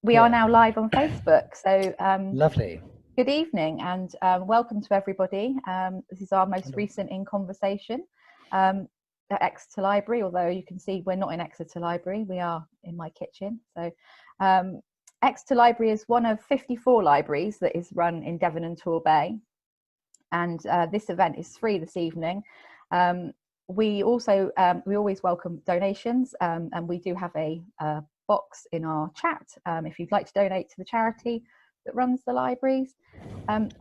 We are now live on Facebook, so Lovely. good evening and welcome to everybody. This is our most recent In Conversation at Exeter Library, although you can see we're not in Exeter Library, we are in my kitchen. So Exeter Library is one of 54 libraries that is run in Devon and Torbay, and this event is free this evening. We always welcome donations, and we do have a box in our chat if you'd like to donate to the charity that runs the libraries.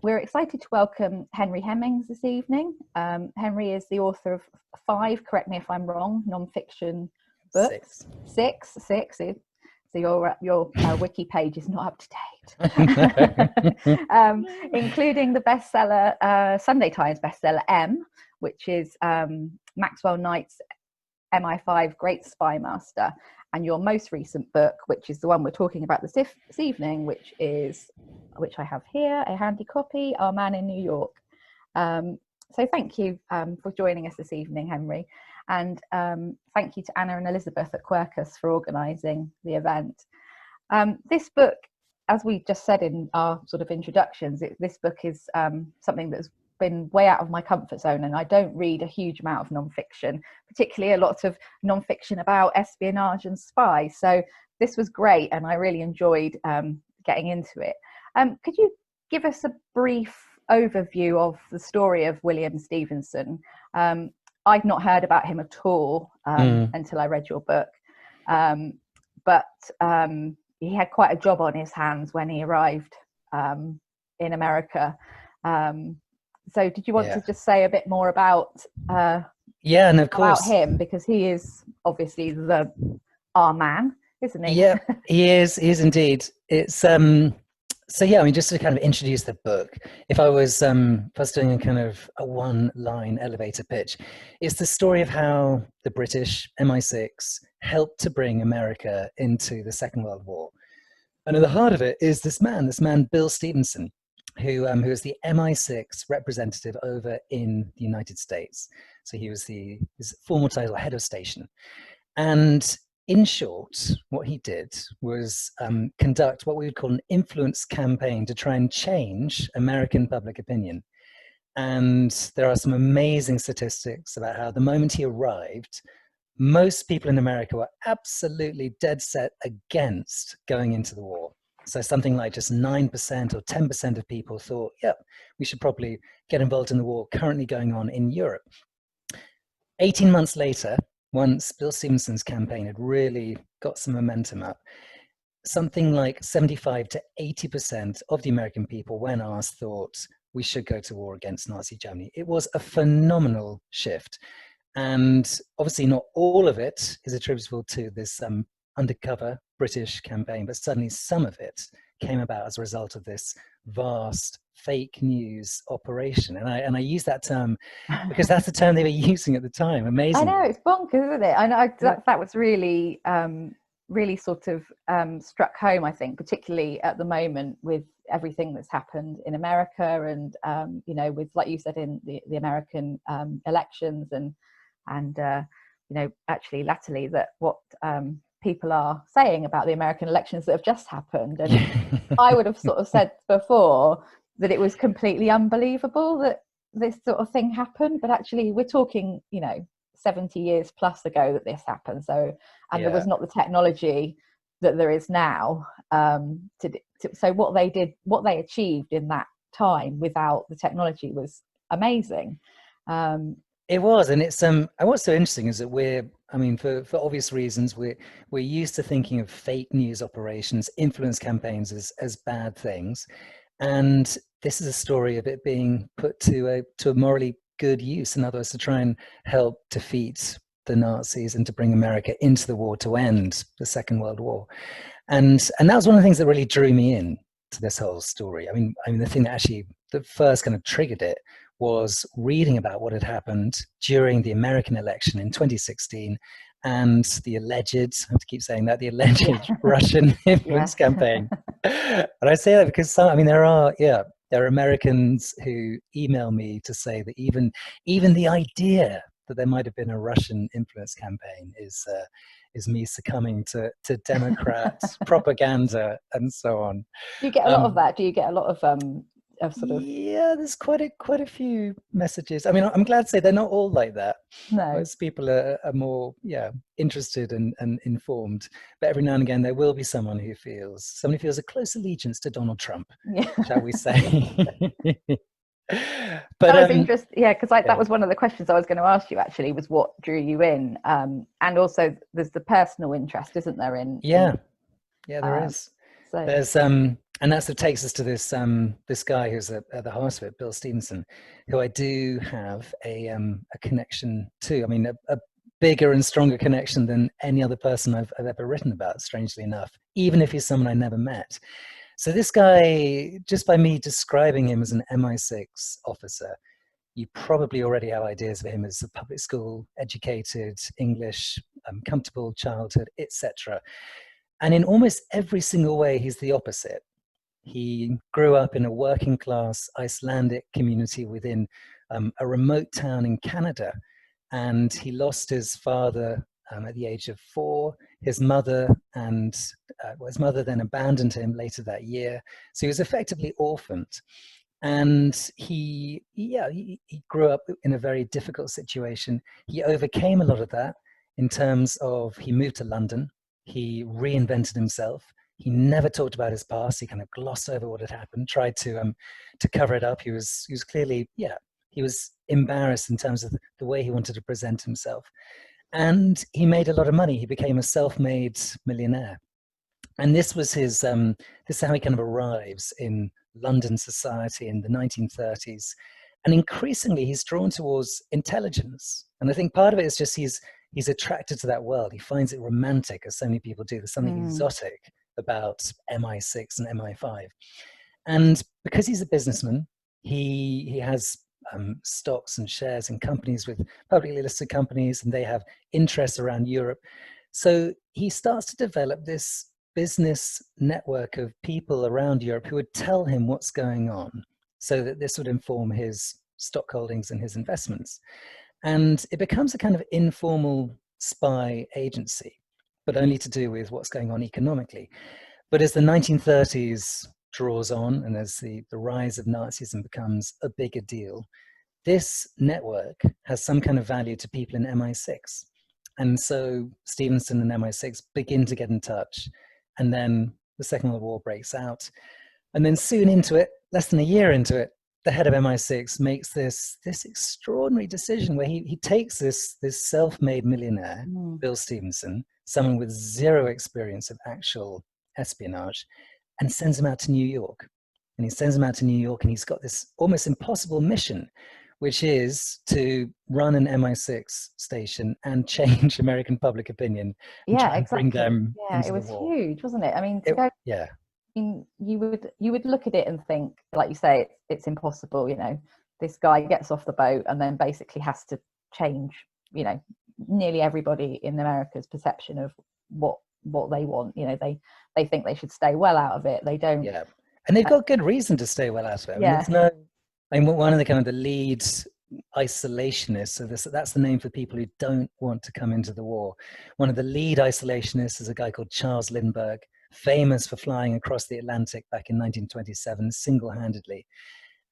We're excited to welcome THenry Hemming this evening. Henry is the author of 5, correct me if I'm wrong, non-fiction books. Six. So your wiki page is not up to date. Including the bestseller, Sunday Times bestseller M, which is Maxwell Knight's MI5 Great Spy Master, and your most recent book, which is the one we're talking about this evening, which I have here, a handy copy, Our Man in New York. So thank you for joining us this evening, Henry, and thank you to Anna and Elizabeth at Quercus for organising the event. This book, as we just said in our sort of introductions, this book is something that's been way out of my comfort zone, and I don't read a huge amount of non-fiction, particularly a lot of non-fiction about espionage and spies. So this was great, and I really enjoyed getting into it. Could you give us a brief overview of the story of William Stevenson? I'd not heard about him at all until I read your book, but he had quite a job on his hands when he arrived in America. So did you want to just say a bit more about and of course, about him, because he is obviously our man, isn't he? Yeah, he is indeed. It's so yeah, I mean, just to kind of introduce the book, if I was doing a kind of a one-line elevator pitch, it's the story of how the British MI6 helped to bring America into the Second World War. And at the heart of it is this man, Bill Stevenson, who is the MI6 representative over in the United States. So he was his formal title, head of station. And in short, what he did was conduct what we would call an influence campaign to try and change American public opinion. And there are some amazing statistics about how the moment he arrived, most people in America were absolutely dead set against going into the war. So something like just 9% or 10% of people thought, yeah, we should probably get involved in the war currently going on in Europe. 18 months later, once Bill Stevenson's campaign had really got some momentum up, something like 75 to 80% of the American people, when asked, thought we should go to war against Nazi Germany. It was a phenomenal shift. And obviously not all of it is attributable to this undercover British campaign, but certainly some of it came about as a result of this vast fake news operation. And I use that term because that's the term they were using at the time. Amazing. I know, it's bonkers, isn't it? I know that was really really sort of struck home, I think, particularly at the moment with everything that's happened in America, and you know, with, like you said, in the American elections, and you know, actually latterly, that what people are saying about the American elections that have just happened. And I would have sort of said before that it was completely unbelievable that this sort of thing happened, but actually we're talking, you know, 70 years plus ago that this happened. So, and there was not the technology that there is now. So what they did, what they achieved in that time without the technology was amazing. It was, and it's and what's so interesting is that I mean, for obvious reasons, we're used to thinking of fake news operations, influence campaigns as bad things, and this is a story of it being put to a morally good use. In other words, to try and help defeat the Nazis and to bring America into the war to end the Second World War, and that was one of the things that really drew me in to this whole story. I mean, the thing that first kind of triggered it was reading about what had happened during the American election in 2016 and the alleged, I have to keep saying that, the alleged Russian influence campaign. And I say that because there are Americans who email me to say that even the idea that there might have been a Russian influence campaign is is me succumbing to Democrat propaganda and so on. Do you get a lot of that? Do you get a lot of sort of? Yeah, there's quite a few messages. I mean, I'm glad to say they're not all like that. No. Most people are more, interested and informed. But every now and again, there will be somebody feels a close allegiance to Donald Trump, shall we say? But that was interesting, because that was one of the questions I was going to ask you. Actually, was what drew you in, and also there's the personal interest, isn't there? There is. So there's and that's what takes us to this this guy who's at the heart of it, Bill Stevenson, who I do have a connection to. I mean, a bigger and stronger connection than any other person I've ever written about, strangely enough, even if he's someone I never met. So this guy, just by me describing him as an MI6 officer, you probably already have ideas of him as a public school educated, English, comfortable childhood, etc. And in almost every single way, he's the opposite. He grew up in a working class Icelandic community within a remote town in Canada. And he lost his father at the age of 4. His mother his mother then abandoned him later that year. So he was effectively orphaned. And he grew up in a very difficult situation. He overcame a lot of that in terms of he moved to London. He reinvented himself. He never talked about his past. He kind of glossed over what had happened, tried to cover it up. He was clearly, he was embarrassed in terms of the way he wanted to present himself. And he made a lot of money. He became a self-made millionaire. And this was his, this is how he kind of arrives in London society in the 1930s. And increasingly, he's drawn towards intelligence. And I think part of it is just he's attracted to that world. He finds it romantic, as so many people do. There's something exotic about MI6 and MI5. And because he's a businessman, he has stocks and shares in companies with publicly listed companies, and they have interests around Europe. So he starts to develop this business network of people around Europe who would tell him what's going on, so that this would inform his stock holdings and his investments. And it becomes a kind of informal spy agency, but only to do with what's going on economically. But as the 1930s draws on, and as the rise of Nazism becomes a bigger deal, this network has some kind of value to people in MI6. And so Stevenson and MI6 begin to get in touch. And then the Second World War breaks out. And then soon into it, less than a year into it, the head of MI6 makes this extraordinary decision where he takes this self-made millionaire, Bill Stevenson, someone with zero experience of actual espionage, and sends him out to New York. And he sends him out to New York, and he's got this almost impossible mission, which is to run an MI6 station and change American public opinion. Yeah, exactly. Bring them into it was the war. Huge, wasn't it? I mean, you would look at it and think, like you say, it's impossible. This guy gets off the boat and then basically has to change, nearly everybody in America's perception of what they want. They think they should stay well out of it. They don't. Yeah, and they've got good reason to stay well out of it. I mean, one of the kind of the lead isolationists, so that's the name for people who don't want to come into the war. One of the lead isolationists is a guy called Charles Lindbergh, famous for flying across the Atlantic back in 1927 single-handedly.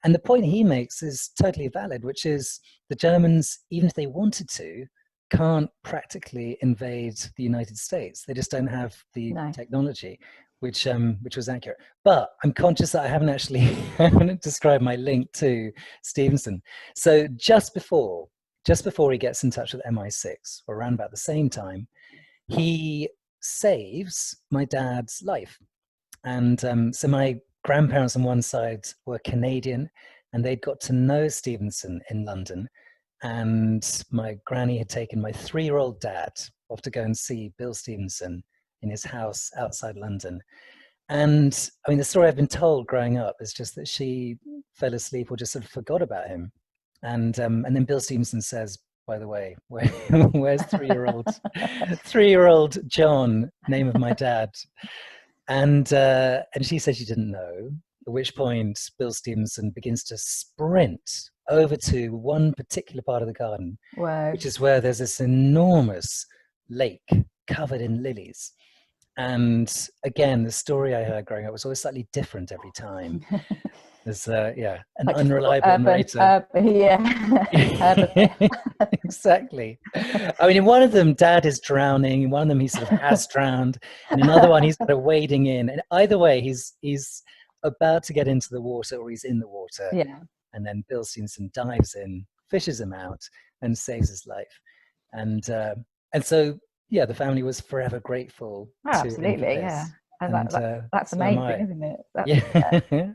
And the point he makes is totally valid, which is the Germans, even if they wanted to, can't practically invade the United States. They just don't have the technology, which was accurate. But I'm conscious that I haven't described my link to Stevenson. So just before he gets in touch with MI6, or around about the same time, he saves my dad's life. And so my grandparents on one side were Canadian, and they'd got to know Stevenson in London. And my granny had taken my 3-year-old dad off to go and see Bill Stevenson in his house outside London. And I mean, the story I've been told growing up is just that she fell asleep or just sort of forgot about him. And then Bill Stevenson says, by the way, where's 3-year-old John, name of my dad? And she said she didn't know, at which point Bill Stevenson begins to sprint over to one particular part of the garden, which is where there's this enormous lake covered in lilies. And again, the story I heard growing up was always slightly different every time. There's an like unreliable narrator. Urban. Exactly. I mean, in one of them, Dad is drowning. In one of them, he sort of has drowned. In another one, he's kind of wading in. And either way, he's about to get into the water, or he's in the water. Yeah. And then Bill Stevenson dives in, fishes him out, and saves his life. And so, yeah, the family was forever grateful to him for Absolutely, this. yeah. And that's so amazing, isn't it?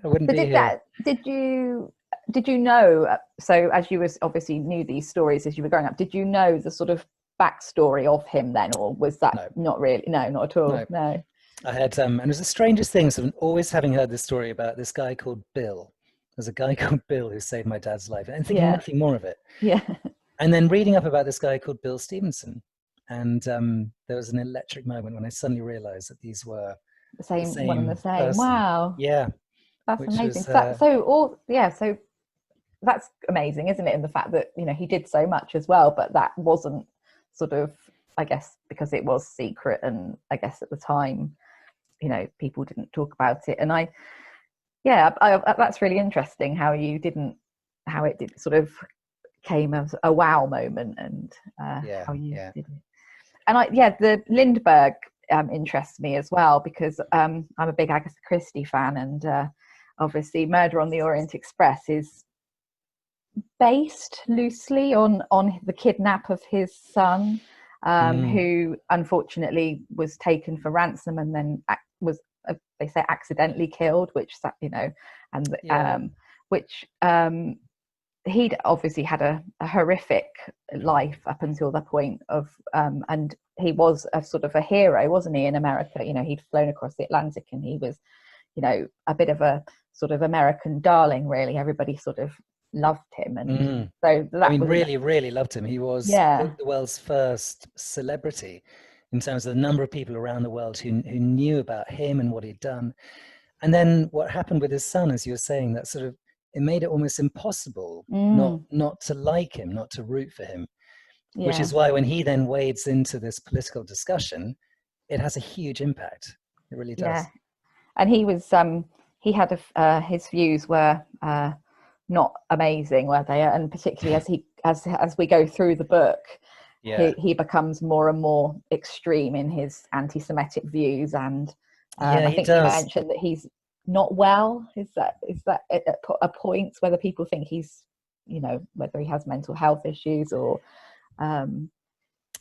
I wouldn't be here. Did you know, so as you obviously knew these stories as you were growing up, did you know the sort of backstory of him then, or was that not really? No, not at all. No. I had, and it was the strangest thing, so always having heard this story about this guy called Bill. There's a guy called Bill who saved my dad's life, and thinking nothing more of it. Yeah. And then reading up about this guy called Bill Stevenson. And there was an electric moment when I suddenly realized that these were the same one and the same person. Wow. Yeah. That's amazing. So that's amazing, isn't it? In the fact that, you know, he did so much as well, but that wasn't sort of, I guess, because it was secret, and I guess at the time, you know, people didn't talk about it. And that's really interesting how it did sort of came as a wow moment, and how you did it. And the Lindbergh interests me as well, because I'm a big Agatha Christie fan, and obviously Murder on the Orient Express is based loosely on the kidnap of his son, who unfortunately was taken for ransom and then was they say accidentally killed, which, you know, and which he'd obviously had a horrific life up until the point of and he was a sort of a hero, wasn't he, in America? You know, he'd flown across the Atlantic, and he was, you know, a bit of a sort of American darling, really. Everybody sort of loved him, and so that, I mean, really loved him. He was the world's first celebrity in terms of the number of people around the world who knew about him and what he'd done. And then what happened with his son, as you were saying, that sort of, it made it almost impossible not to like him, not to root for him, which is why when he then wades into this political discussion, it has a huge impact. It really does. Yeah, and he was he had his views were not amazing, were they? And particularly as we go through the book, he becomes more and more extreme in his anti-Semitic views, and I think you mentioned that he's not well. Is that at a point whether people think he's, you know, whether he has mental health issues or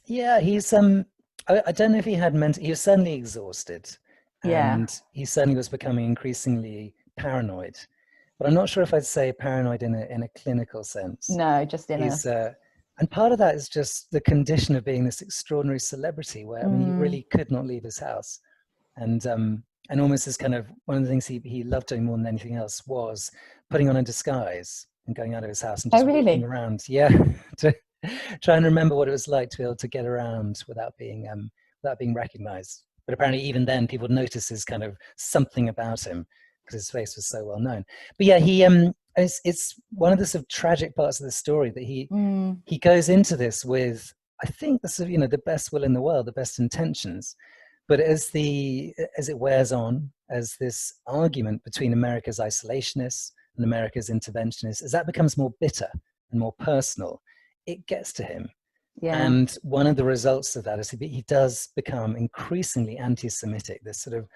he's I don't know if he had he was certainly exhausted, and he certainly was becoming increasingly paranoid, but I'm not sure if I'd say paranoid in a clinical sense. No, just in and part of that is just the condition of being this extraordinary celebrity, where I mean, he really could not leave his house, and almost as kind of one of the things he loved doing more than anything else was putting on a disguise and going out of his house and just walking around. To try and remember what it was like to be able to get around without being recognized. But apparently even then people noticed his kind of something about him because his face was so well known. But it's one of the sort of tragic parts of the story that he goes into this with, I think, the sort of, you know, the best will in the world, the best intentions. But as it wears on, as this argument between America's isolationists and America's interventionists, as that becomes more bitter and more personal, it gets to him. And one of the results of that is he does become increasingly anti-Semitic. This sort of,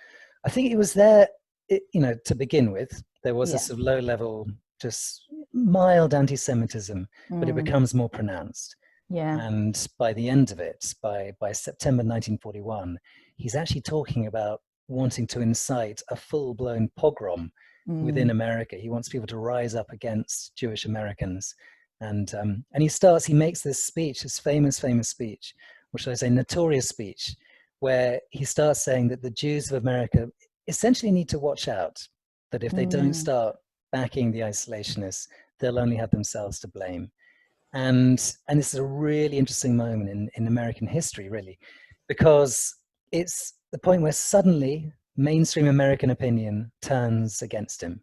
I think it was there, you know, to begin with, there was a sort of low-level, just mild anti-Semitism, but it becomes more pronounced. And by the end of it, by September 1941, he's actually talking about wanting to incite a full-blown pogrom within America. He wants people to rise up against Jewish Americans. And he makes this speech, this famous speech, or should I say notorious speech, where he starts saying that the Jews of America essentially need to watch out, that if they don't start backing the isolationists, they'll only have themselves to blame. And this is a really interesting moment in American history, really, because it's the point where suddenly mainstream American opinion turns against him,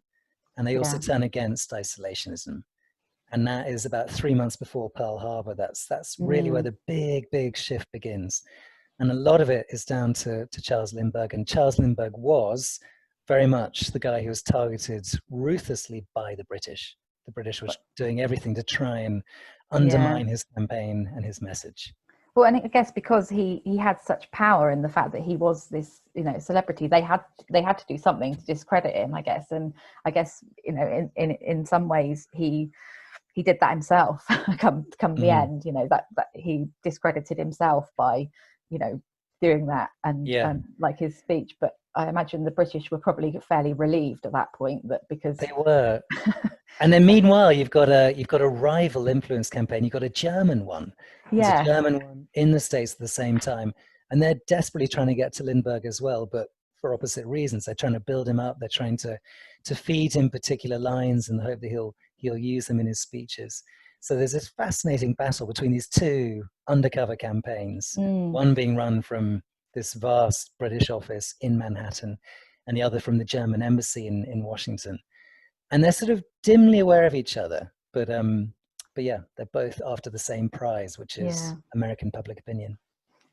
and they also turn against isolationism. And that is about 3 months before Pearl Harbor. That's really where the big shift begins. And a lot of it is down to Charles Lindbergh. And Charles Lindbergh was very much the guy who was targeted ruthlessly by the British. The British was doing everything to try and undermine his campaign and his message. Well, and I guess because he had such power in the fact that he was this, you know, celebrity, they had to do something to discredit him, I guess. And I guess, you know, in some ways he did that himself. come the end, you know, that he discredited himself by, you know, doing that and like his speech. But I imagine the British were probably fairly relieved at that point, that because they were. And then meanwhile, you've got a rival influence campaign. You've got a German one. There's a German one in the States at the same time. And they're desperately trying to get to Lindbergh as well, but for opposite reasons. They're trying to build him up. They're trying to feed him particular lines in the hope that he'll use them in his speeches. So there's this fascinating battle between these two undercover campaigns, one being run from this vast British office in Manhattan, and the other from the German embassy in Washington. And they're sort of dimly aware of each other, but yeah, they're both after the same prize, which is American public opinion.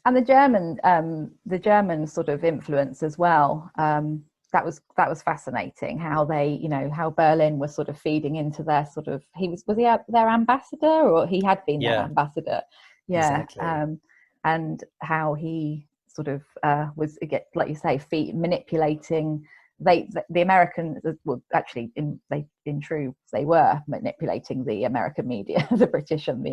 And the German sort of influence as well. That was fascinating. How they, you know, how Berlin was sort of feeding into their sort of. Was he their ambassador, or he had been their ambassador? Yeah, exactly. And how he sort of was, like you say, manipulating. The Americans, well, actually, in truth, they were manipulating the American media, the British So,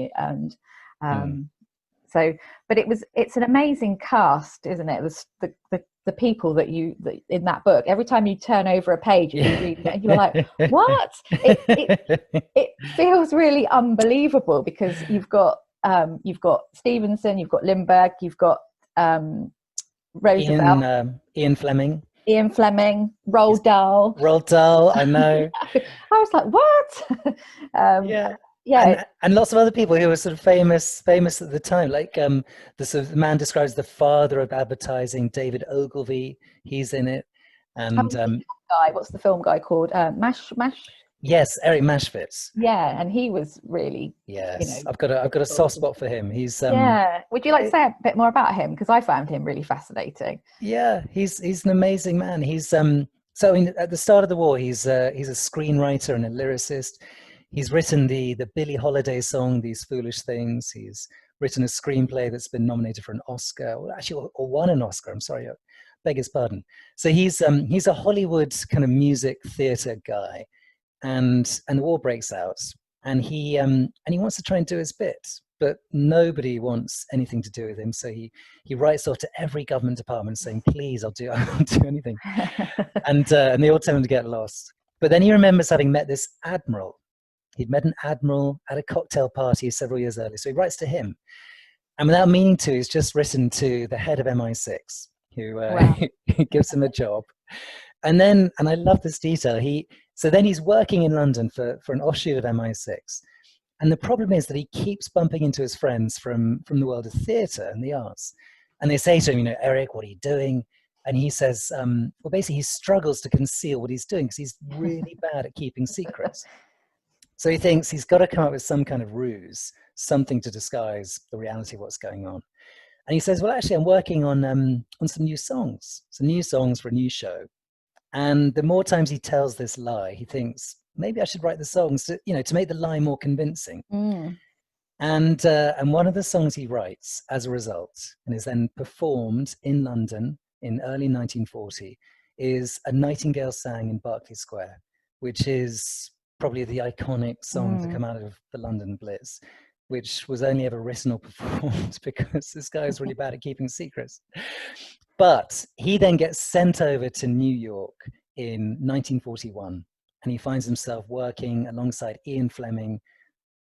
but it's an amazing cast, isn't it? The people that in that book, every time you turn over a page and you read it, you're like, what? It feels really unbelievable, because you've got Stevenson, you've got Lindbergh, you've got Roosevelt, Ian Fleming, Roald Dahl. I know. I was like, what? And lots of other people who were sort of famous at the time, like the sort of man describes the father of advertising, David Ogilvy. He's in it. And what's the film guy called? Mash. Yes, Eric Mashvitz. Yeah, and he was really. Yes, you know, I've got a soft spot for him. He's Would you like to say a bit more about him, because I found him really fascinating? Yeah, he's an amazing man. He's so I mean, at the start of the war, he's a screenwriter and a lyricist. He's written the Billie Holiday song, These Foolish Things. He's written a screenplay that's been nominated for an Oscar, or won an Oscar. I'm sorry, I beg his pardon. So he's a Hollywood kind of music theater guy, and the war breaks out, and he wants to try and do his bit, but nobody wants anything to do with him. So he writes off to every government department saying, "Please, I'll do anything," and they all tell him to get lost. But then he remembers having met this admiral. He'd met an admiral at a cocktail party several years earlier. So he writes to him. And without meaning to, he's just written to the head of MI6, who gives him a job. And I love this detail, then he's working in London for an offshoot of MI6. And the problem is that he keeps bumping into his friends from the world of theatre and the arts. And they say to him, Eric, what are you doing? And he says, well, basically he struggles to conceal what he's doing because he's really bad at keeping secrets. So he thinks he's got to come up with some kind of ruse, something to disguise the reality of what's going on. And he says, well, actually, I'm working on some new songs for a new show. And the more times he tells this lie, he thinks, maybe I should write the songs to make the lie more convincing. And one of the songs he writes as a result, and is then performed in London in early 1940, is A Nightingale Sang in Berkeley Square, which is probably the iconic song to come out of the London Blitz, which was only ever written or performed because this guy is really bad at keeping secrets. But he then gets sent over to New York in 1941, and he finds himself working alongside Ian Fleming,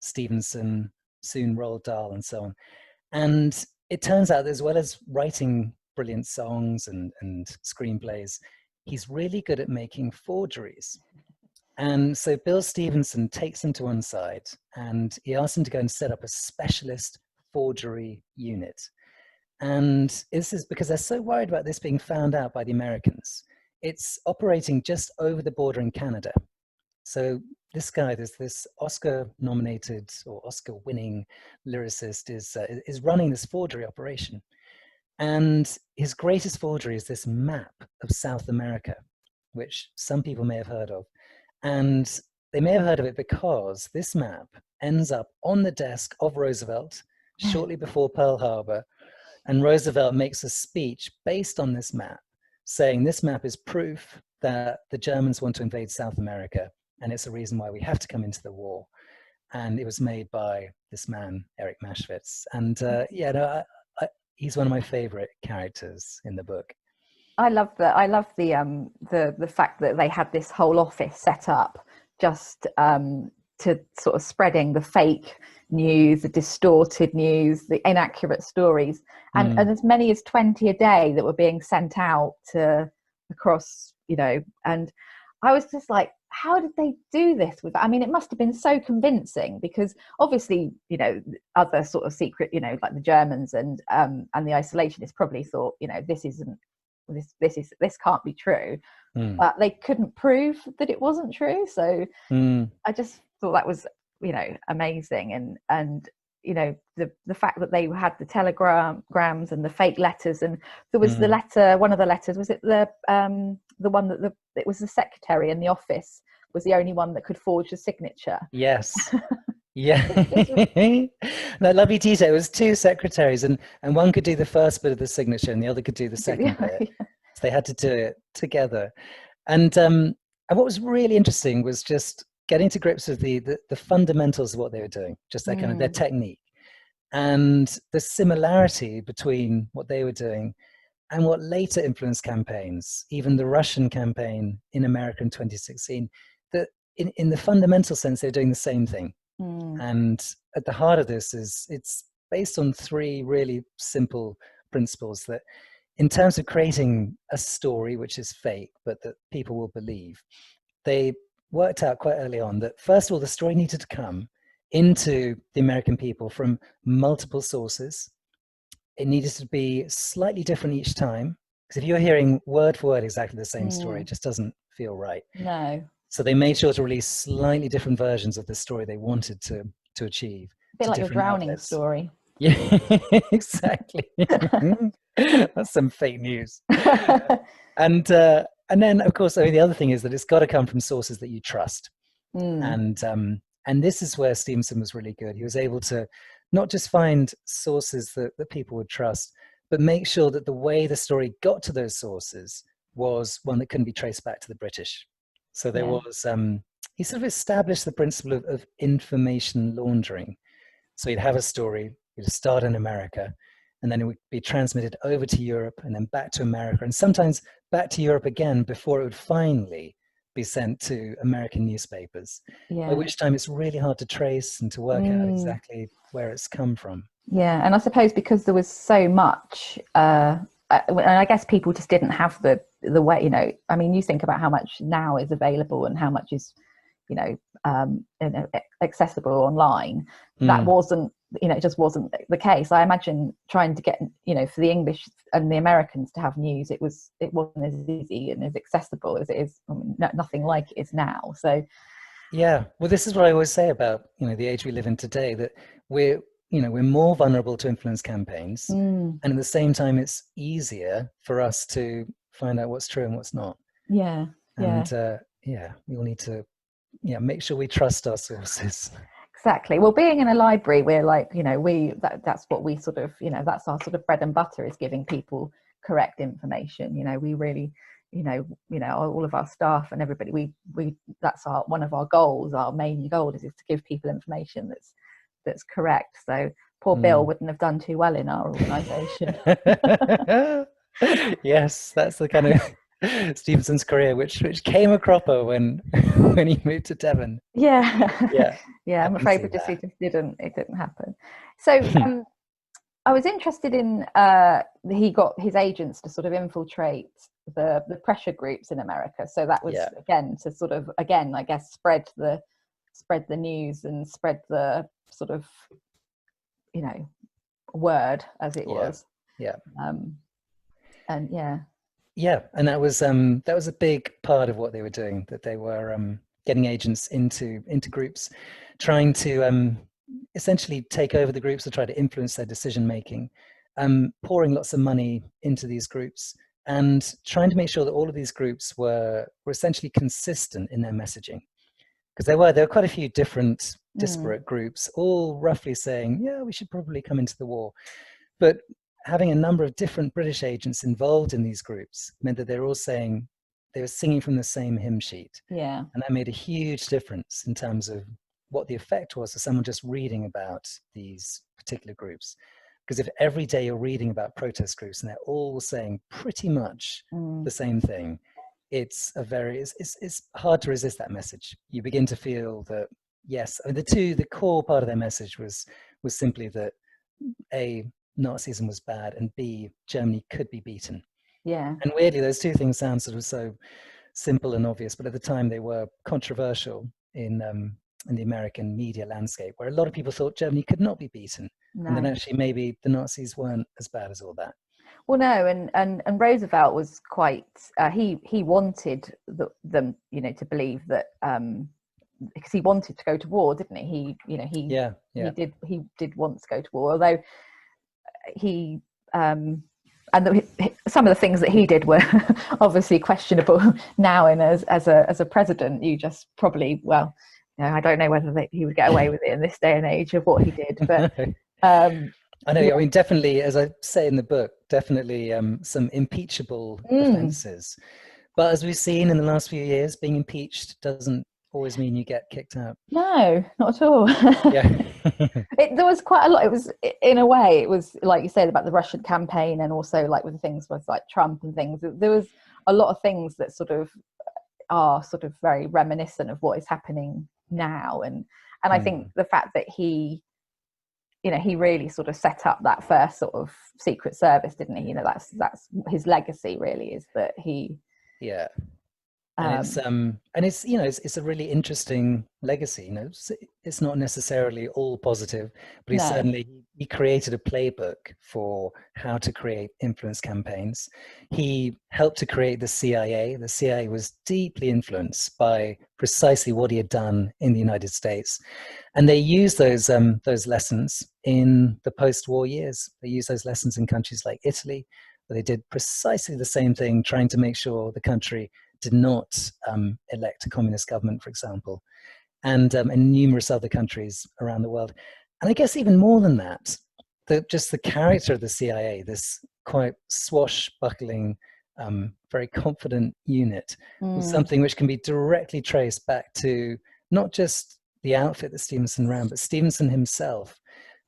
Stevenson, soon Roald Dahl, and so on. And it turns out that as well as writing brilliant songs and screenplays, he's really good at making forgeries. And so Bill Stevenson takes him to one side and he asks him to go and set up a specialist forgery unit. And this is because they're so worried about this being found out by the Americans. It's operating just over the border in Canada. So this guy, this Oscar-nominated or Oscar-winning lyricist is running this forgery operation. And his greatest forgery is this map of South America, which some people may have heard of. And they may have heard of it because this map ends up on the desk of Roosevelt shortly before Pearl Harbor. And Roosevelt makes a speech based on this map, saying this map is proof that the Germans want to invade South America, and it's a reason why we have to come into the war. And it was made by this man, Eric Maschwitz. And he's one of my favorite characters in the book. I love the fact that they had this whole office set up just to sort of spreading the fake news, the distorted news, the inaccurate stories, and as many as 20 a day that were being sent out across, and I was just like, how did they do this with that? I mean, it must have been so convincing, because obviously, other sort of secret, like the Germans and the isolationists probably thought, this can't be true, but they couldn't prove that it wasn't true. So I just thought that was, amazing, and the fact that they had the telegrams and the fake letters, and there was the letter, one of the letters, was it the one that it was the secretary in the office was the only one that could forge the signature. Yes. Yeah. That lovely detail. It was two secretaries, and one could do the first bit of the signature and the other could do the second bit. So they had to do it together. And what was really interesting was just getting to grips with the fundamentals of what they were doing, just that kind of their technique, and the similarity between what they were doing and what later influenced campaigns, even the Russian campaign in America in 2016, that in the fundamental sense, they're doing the same thing. And at the heart of this it's based on three really simple principles that, in terms of creating a story which is fake, but that people will believe, they worked out quite early on that, first of all, the story needed to come into the American people from multiple sources. It needed to be slightly different each time, because if you're hearing word for word exactly the same story, it just doesn't feel right. No. So they made sure to release slightly different versions of the story they wanted to achieve. A bit like your drowning story. Yeah, exactly. That's some fake news. And then, of course, I mean, the other thing is that it's got to come from sources that you trust. And this is where Stevenson was really good. He was able to not just find sources that people would trust, but make sure that the way the story got to those sources was one that couldn't be traced back to the British. So there was, he sort of established the principle of information laundering. So you'd have a story, you'd start in America, and then it would be transmitted over to Europe and then back to America, and sometimes back to Europe again before it would finally be sent to American newspapers, by which time it's really hard to trace and to work out exactly where it's come from. Yeah, and I suppose because there was so much, and I guess people just didn't have the way, I mean, you think about how much now is available and how much is, accessible online. That wasn't, it just wasn't the case. I imagine trying to get, for the English and the Americans to have news, it wasn't as easy and as accessible as it is. I mean, nothing like it is now. So yeah, well, this is what I always say about, the age we live in today, that we're more vulnerable to influence campaigns, and at the same time it's easier for us to find out what's true and what's not. We all need to make sure we trust our sources. Exactly. Well, being in a library, we're like, that's what we sort of, that's our sort of bread and butter, is giving people correct information. We really, all of our staff and everybody, we that's one of our goals. Our main goal is to give people information that's correct. So poor Bill wouldn't have done too well in our organisation. Yes, that's the kind of Stevenson's career which came a cropper when he moved to Devon. Yeah. I'm afraid it just didn't happen. So I was interested in he got his agents to sort of infiltrate the pressure groups in America. So that was again to sort of, I guess, spread the news and spread the sort of word, as it was. And that was a big part of what they were doing, that they were getting agents into groups, trying to essentially take over the groups or try to influence their decision making, pouring lots of money into these groups, and trying to make sure that all of these groups were essentially consistent in their messaging. Because there were quite a few different disparate groups, all roughly saying, yeah, we should probably come into the war. But having a number of different British agents involved in these groups meant that they were all saying, they were singing from the same hymn sheet. Yeah. And that made a huge difference in terms of what the effect was for someone just reading about these particular groups. Because if every day you're reading about protest groups and they're all saying pretty much the same thing, it's hard to resist that message. You begin to feel that, yes, I mean, the core part of their message was simply that A, Nazism was bad, and B, Germany could be beaten. Yeah. And weirdly, those two things sound sort of so simple and obvious, but at the time they were controversial in the American media landscape, where a lot of people thought Germany could not be beaten. No. And then actually maybe the Nazis weren't as bad as all that. Well, no, and Roosevelt was quite. He wanted them, to believe that, because he wanted to go to war, didn't he? He did want to go to war, although he some of the things that he did were obviously questionable now. And as a president, you just probably, I don't know whether he would get away with it in this day and age of what he did, but. I know. I mean, definitely, as I say in the book, definitely some impeachable offences. But as we've seen in the last few years, being impeached doesn't always mean you get kicked out. No, not at all. Yeah. There was quite a lot. It was, in a way, it was like you said about the Russian campaign, and also like with things with like Trump and things. There was a lot of things that are very reminiscent of what is happening now, and I think the fact that he really sort of set up that first sort of Secret Service, didn't he? That's his legacy, really, is that he. Yeah. And it's a really interesting legacy. It's not necessarily all positive, but he created a playbook for how to create influence campaigns. He helped to create the CIA. The CIA was deeply influenced by precisely what he had done in the United States, and they used those lessons in the post-war years. They used those lessons in countries like Italy, where they did precisely the same thing, trying to make sure the country did not elect a communist government, for example, and in numerous other countries around the world. And I guess even more than that, just the character of the CIA, this quite swashbuckling, very confident unit, was something which can be directly traced back to not just the outfit that Stevenson ran, but Stevenson himself.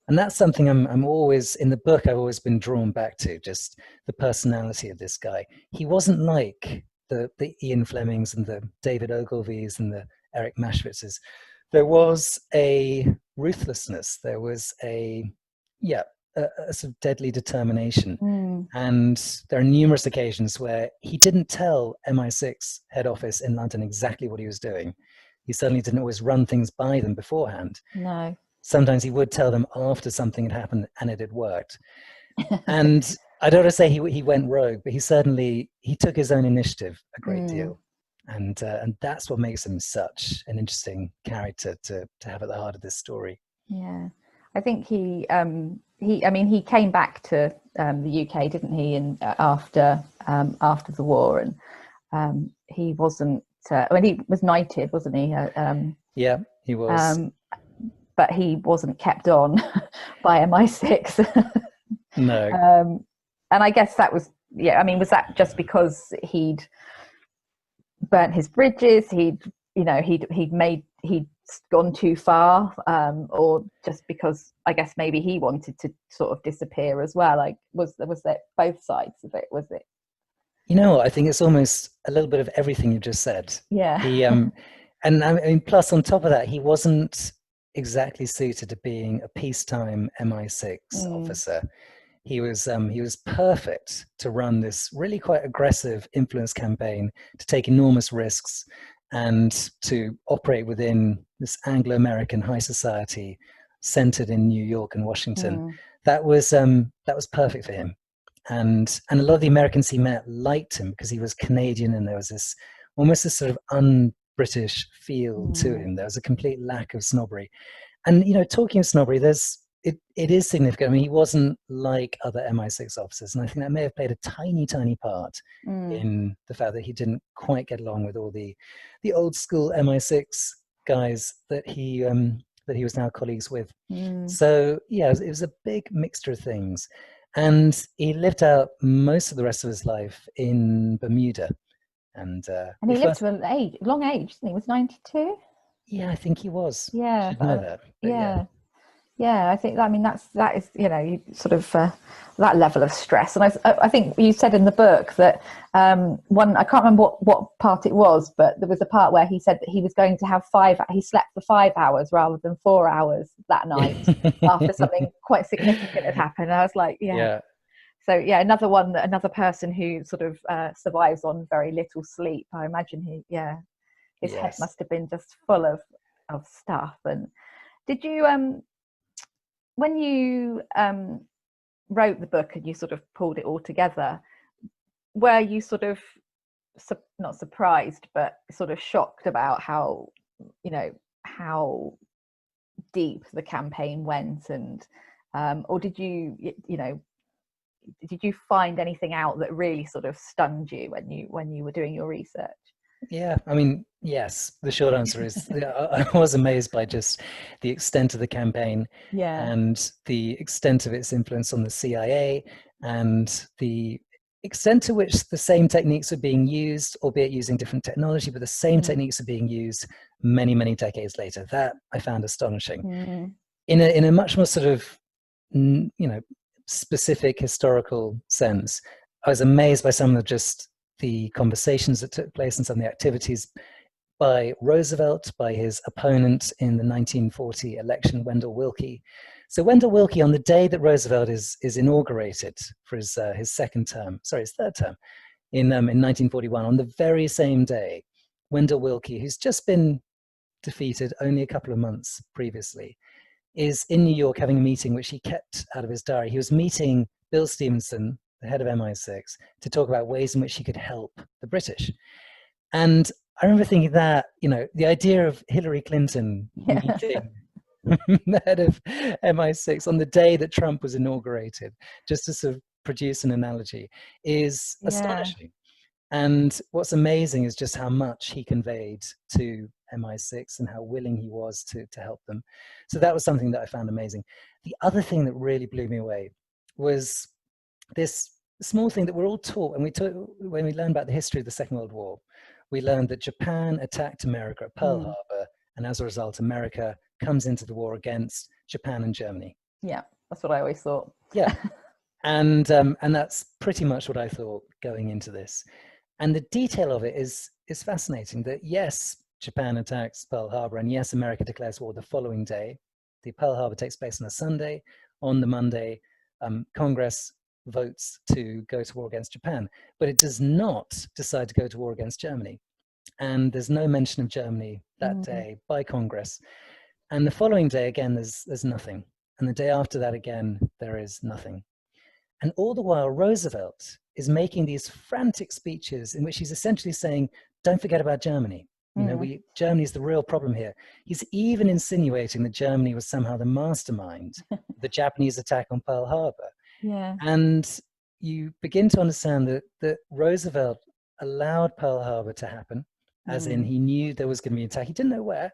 And that's something I'm always, in the book, I've always been drawn back to, just the personality of this guy. He wasn't like the Ian Flemings and the David Ogilvies and the Eric Maschwitzes. There was a ruthlessness. There was a sort of deadly determination. And there are numerous occasions where he didn't tell MI6 head office in London exactly what he was doing. He certainly didn't always run things by them beforehand. No. Sometimes he would tell them after something had happened and it had worked. And I don't want to say he went rogue, but he took his own initiative a great deal. And that's what makes him such an interesting character to have at the heart of this story. Yeah. I think he came back to the UK, didn't he? And after the war, and he wasn't. He was knighted, wasn't he? Yeah, he was. But he wasn't kept on by MI6. No. And I guess that was. Yeah. I mean, was that just because he'd burnt his bridges? He'd gone too far, or just because I guess maybe he wanted to sort of disappear as well? Like, was there both sides of it? Was it? You know, I think it's almost a little bit of everything you just said. Yeah. He and I mean, plus on top of that, he wasn't exactly suited to being a peacetime MI6 officer. He was perfect to run this really quite aggressive influence campaign, to take enormous risks, and to operate within this Anglo-American high society centered in New York and Washington. That was perfect for him. And a lot of the Americans he met liked him because he was Canadian, and there was this almost this sort of British feel to him. There was a complete lack of snobbery. And, you know, talking of snobbery, it is significant. I mean, he wasn't like other MI6 officers, and I think that may have played a tiny, tiny part in the fact that he didn't quite get along with all the old school MI6 guys that he was now colleagues with. So yeah, it was a big mixture of things. And he lived out most of the rest of his life in Bermuda. And he lived to a long age, didn't he? He was 92. Yeah, I think he was. Yeah, Should know that. Yeah, I think, I mean, that is, you know, you sort of that level of stress. And I think you said in the book that I can't remember what part it was, but there was a part where he said that he was going to have he slept for 5 hours rather than 4 hours that night after something quite significant had happened. And I was like, yeah. So yeah, another person who sort of survives on very little sleep. I imagine his head must have been just full of stuff. And did you when you wrote the book and you sort of pulled it all together, were you sort of not surprised but sort of shocked about how deep the campaign went, and or did you find anything out that really sort of stunned you when you were doing your research? Yeah, I mean, yes, the short answer is I was amazed by just the extent of the campaign and the extent of its influence on the CIA and the extent to which the same techniques are being used, albeit using different technology, but the same techniques are being used many, many decades later. That I found astonishing. In a much more sort of, specific historical sense, I was amazed by some of the conversations that took place and some of the activities by Roosevelt, by his opponent in the 1940 election, Wendell Willkie. So Wendell Willkie, on the day that Roosevelt is inaugurated for his third term, in 1941, on the very same day, Wendell Willkie, who's just been defeated only a couple of months previously, is in New York having a meeting which he kept out of his diary. He was meeting Bill Stevenson, the head of MI6, to talk about ways in which he could help the British. And I remember thinking that, the idea of Hillary Clinton meeting the head of MI6 on the day that Trump was inaugurated, just to sort of produce an analogy, is astonishing. And what's amazing is just how much he conveyed to MI6 and how willing he was to help them. So that was something that I found amazing. The other thing that really blew me away was this small thing that we're all taught, and when we learn about the history of the Second World War, we learned that Japan attacked America at Pearl Harbor, and as a result, America comes into the war against Japan and Germany. Yeah, that's what I always thought. Yeah, and that's pretty much what I thought going into this. And the detail of it is fascinating. That yes, Japan attacks Pearl Harbor, and yes, America declares war the following day. The Pearl Harbor takes place on a Sunday. On the Monday, Congress votes to go to war against Japan, but it does not decide to go to war against Germany. And there's no mention of Germany that day by Congress. And the following day, again, there's nothing. And the day after that, again, there is nothing. And all the while, Roosevelt is making these frantic speeches in which he's essentially saying, don't forget about Germany. Germany is the real problem here. He's even insinuating that Germany was somehow the mastermind of the Japanese attack on Pearl Harbor. Yeah. And you begin to understand that Roosevelt allowed Pearl Harbor to happen, as in he knew there was going to be an attack. He didn't know where,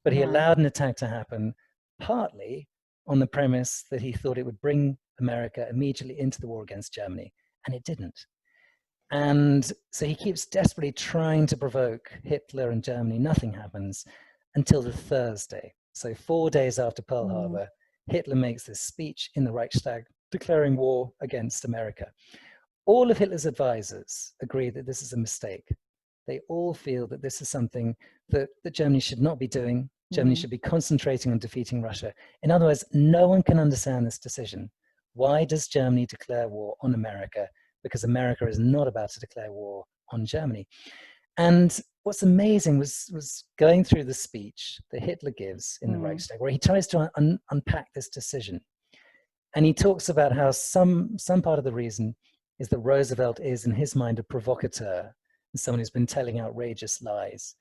but he allowed an attack to happen, partly on the premise that he thought it would bring America immediately into the war against Germany, and it didn't. And so he keeps desperately trying to provoke Hitler and Germany. Nothing happens until the Thursday. So 4 days after Pearl Harbor, Hitler makes this speech in the Reichstag declaring war against America. All of Hitler's advisors agree that this is a mistake. They all feel that this is something that Germany should not be doing. Germany should be concentrating on defeating Russia. In other words, no one can understand this decision. Why does Germany declare war on America? Because America is not about to declare war on Germany. And what's amazing was going through the speech that Hitler gives in the Reichstag, where he tries to unpack this decision. And he talks about how some part of the reason is that Roosevelt is, in his mind, a provocateur, and someone who's been telling outrageous lies.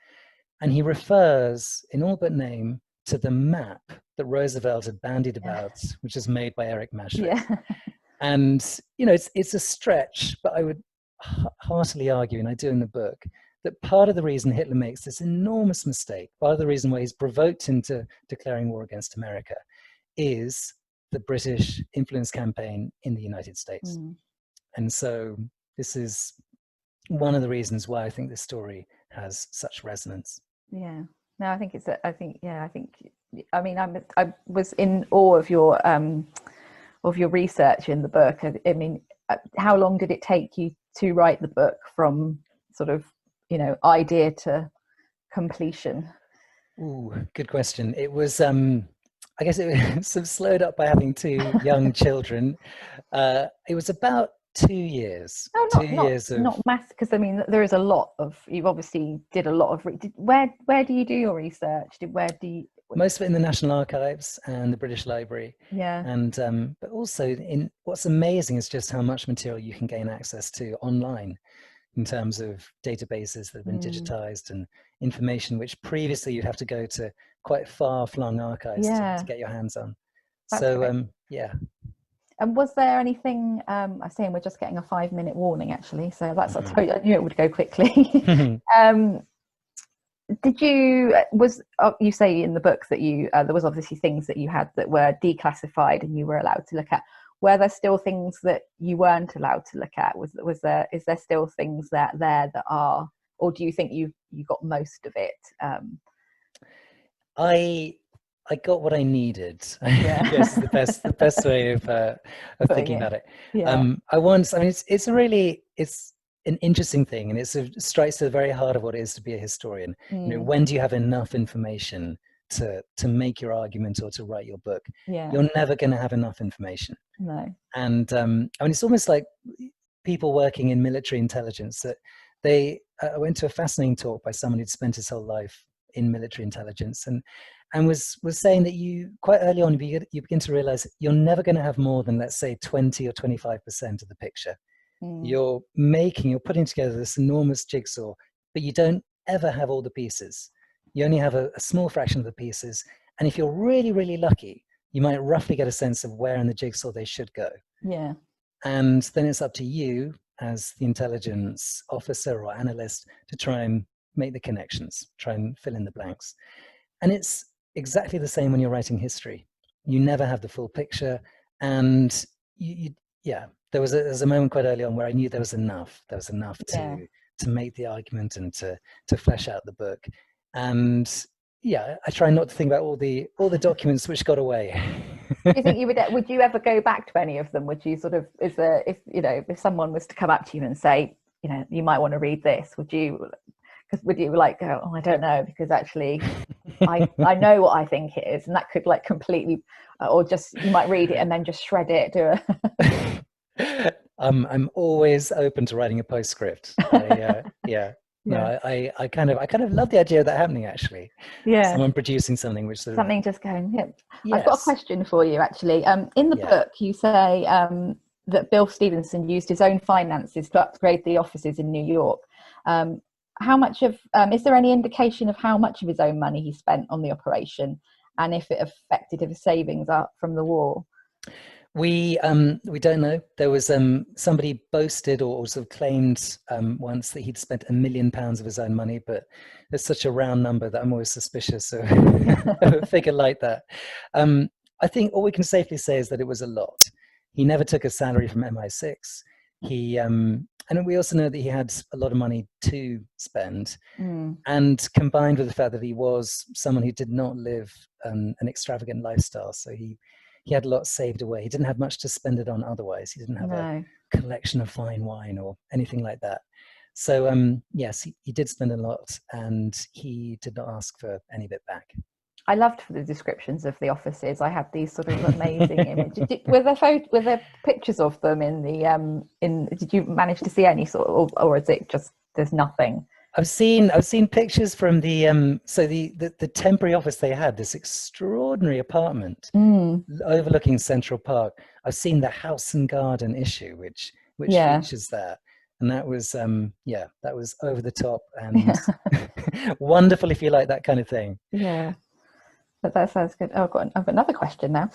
And he refers, in all but name, to the map that Roosevelt had bandied about, which was made by Eric Maschwitz. Yeah. And, it's a stretch, but I would heartily argue, and I do in the book, that part of the reason Hitler makes this enormous mistake, part of the reason why he's provoked into declaring war against America, is the British influence campaign in the United States. And so this is one of the reasons why I think this story has such resonance. Yeah. No, I think I mean, I was in awe of your research in the book. I mean, how long did it take you to write the book from sort of, idea to completion? Ooh, good question. It was, I guess it was sort of slowed up by having two young children. It was about 2 years. No, not math, because I mean, there is a lot of, you've obviously did a lot of, where do you do your research? Most of it in the National Archives and the British Library. Yeah. And but also what's amazing is just how much material you can gain access to online in terms of databases that have been digitized and information which previously you'd have to go to quite far-flung archives to get your hands on. That's great. Yeah. And was there anything, I'm saying we're just getting a 5-minute warning actually, so that's, I knew it would go quickly. You say in the book that there was obviously things that you had that were declassified and you were allowed to look at. Were there still things that you weren't allowed to look at? Is there still things that are, or do you think you got most of it? I got what I needed. Yeah. I guess is the best way of thinking about it. Yeah. It's an interesting thing, and it sort of strikes to the very heart of what it is to be a historian. When do you have enough information to make your argument or to write your book? You're never going to have enough information. No. And it's almost like people working in military intelligence. That I went to a fascinating talk by someone who'd spent his whole life in military intelligence, and was saying that you quite early on you begin to realize you're never going to have more than, let's say, 20 or 25% of the picture. You're putting together this enormous jigsaw, but you don't ever have all the pieces. You only have a small fraction of the pieces, and if you're really, really lucky, you might roughly get a sense of where in the jigsaw they should go. Yeah. And then it's up to you as the intelligence officer or analyst to try and make the connections, try and fill in the blanks. And it's exactly the same when you're writing history. You never have the full picture, and there was a moment quite early on where I knew there was enough to make the argument and to flesh out the book. And I try not to think about all the documents which got away. Do you think would you ever go back to any of them? Would you sort of, if someone was to come up to you and say, you might want to read this, would you like go, oh, I don't know, because actually I know what I think it is, and that could like completely, or just you might read it and then just shred it, I'm always open to writing a postscript. No, I kind of love the idea of that happening, actually. Yeah. Someone producing something which something just going, Yes. I've got a question for you, actually. In the book, you say that Bill Stevenson used his own finances to upgrade the offices in New York. How much of, is there any indication of how much of his own money he spent on the operation, and if it affected his savings up from the war? We don't know. There was somebody boasted or sort of claimed once that he'd spent £1 million of his own money, but it's such a round number that I'm always suspicious of a figure like that. I think all we can safely say is that it was a lot. He never took a salary from MI6. And we also know that he had a lot of money to spend, and combined with the fact that he was someone who did not live an extravagant lifestyle, so he had a lot saved away. He didn't have much to spend it on otherwise. He didn't have a collection of fine wine or anything like that. So yes, he did spend a lot, and he did not ask for any of it back. I loved the descriptions of the offices. I had these sort of amazing images. Were there pictures of them in the did you manage to see any sort of, or is it just there's nothing? I've seen pictures from the temporary office they had, this extraordinary apartment overlooking Central Park. I've seen the House and Garden issue, which features that. And that was, yeah, that was over the top and wonderful if you like that kind of thing. Yeah, but that sounds good. Oh, I've got another question now.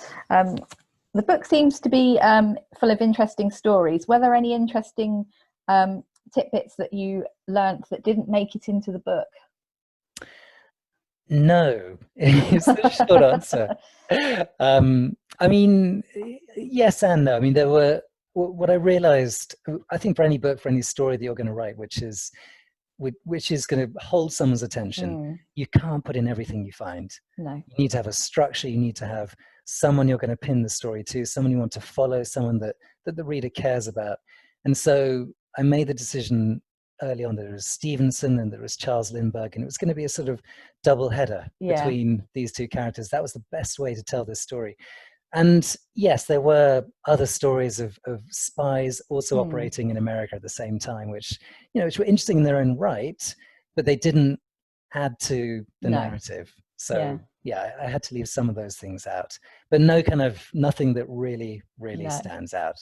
The book seems to be full of interesting stories. Were there any interesting tidbits that you learnt that didn't make it into the book? No, is the short answer. I mean, yes and no. I mean, there were, what I realized, I think for any book, for any story that you're going to write, which is going to hold someone's attention, you can't put in everything you find. No. You need to have a structure. You need to have someone you're going to pin the story to, someone you want to follow, someone that the reader cares about. And so I made the decision early on that there was Stevenson and there was Charles Lindbergh, and it was going to be a sort of double header between these two characters. That was the best way to tell this story. And yes, there were other stories of spies also operating in America at the same time, which were interesting in their own right, but they didn't add to the narrative. So yeah, I had to leave some of those things out, but nothing that really stands out.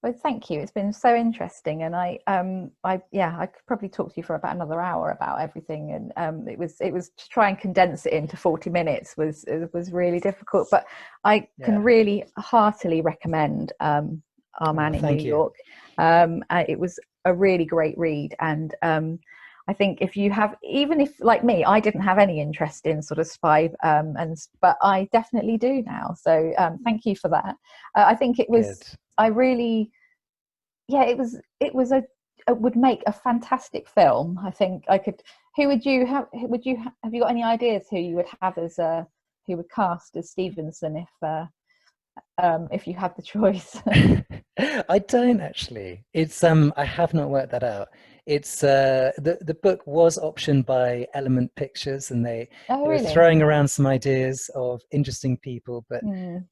Well, thank you. It's been so interesting, and I could probably talk to you for about another hour about everything. And it was to try and condense it into 40 minutes was really difficult. But I can really heartily recommend Our Man in New York. It was a really great read, and I think if you have, even if like me, I didn't have any interest in sort of spy, but I definitely do now. So thank you for that. I think it was. Good. I really, it would make a fantastic film. I think I could. Who would you have? Have you got any ideas who you would have as who would cast as Stevenson if you had the choice? I don't actually. It's I have not worked that out. It's the book was optioned by Element Pictures, and they were throwing around some ideas of interesting people, but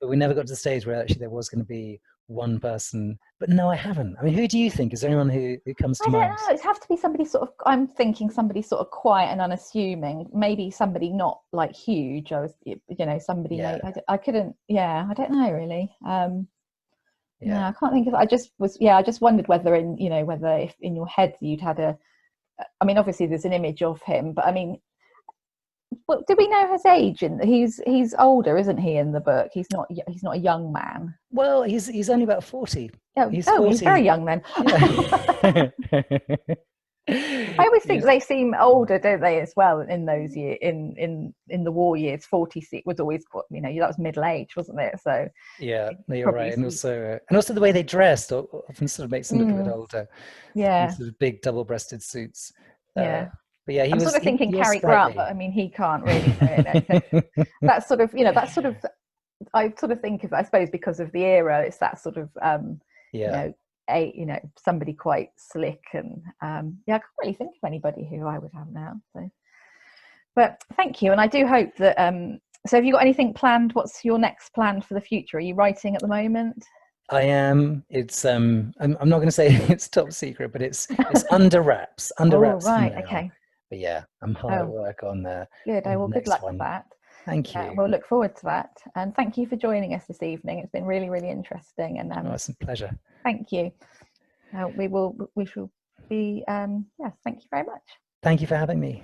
we never got to the stage where actually there was going to be one person. But no, I haven't. I mean, who do you think? Is there anyone who comes to mind? I don't know. It'd have to be somebody sort of, I'm thinking somebody sort of quiet and unassuming. Maybe somebody not like huge. I was, somebody. I couldn't. Yeah, I don't know really. No, I can't think of. I just wondered whether if in your head you'd had I mean, obviously there's an image of him, but I mean, do we know his age? And he's older, isn't he? In the book, he's not a young man. Well, he's only about 40. He's 40. He's very young then. Yeah. I always think they seem older, don't they, as well, in those years, in the war years. 40 was always, that was middle age, wasn't it? So yeah, you're right. And also the way they dressed often sort of makes them look a bit older. Yeah, sort of big double-breasted suits. Yeah. But yeah, I'm sort of thinking Cary Grant, but I mean, he can't really do it. That's sort of, I sort of think of, I suppose, because of the era, it's that sort of, somebody quite slick, and I can't really think of anybody who I would have now. So, but thank you, and I do hope that. So, have you got anything planned? What's your next plan for the future? Are you writing at the moment? I am. It's I'm not going to say it's top secret, but it's under wraps. Under wraps. Right. Okay. But yeah, I'm hard at work on there. Good. Well, good luck with that. Thank you. We'll look forward to that. And thank you for joining us this evening. It's been really, really interesting. And it's a pleasure. Thank you. We shall be. Thank you very much. Thank you for having me.